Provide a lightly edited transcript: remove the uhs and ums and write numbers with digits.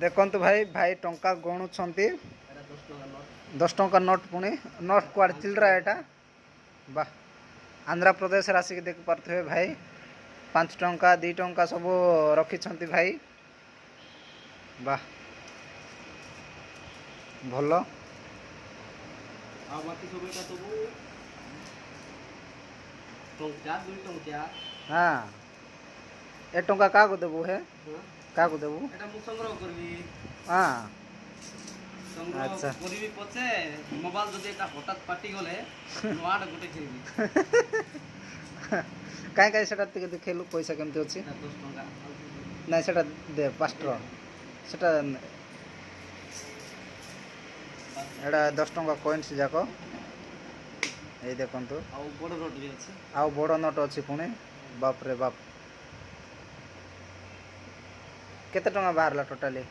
देखंतु भाई भाई टंका गणुछंती 10 टंका नोट पुणी नोट क्वाड चिल्ड्रा एटा वाह आंध्र प्रदेश आसिक देख पारे भाई 5 टंका 2 टंका सब रखिछंती भाई वाह भल हाँ ए टंका क्या देबू हे क्या देबू हाँ अच्छा मोबाइल जदि एटा हठात पाटी गले नोआड गोटे खेलबी काई काई सेटा तिके देखेलु पैसा केमती अछि 10 टंका नहीं सेटा दे 5 टका सेटा एडा 10 टंका कॉइन्स जाको ए देखंतु आउ बड़ नोट भी अछि आउ बड़ नोट अछि पुणे बाप रे बाप केते टंका बाहरला टोटली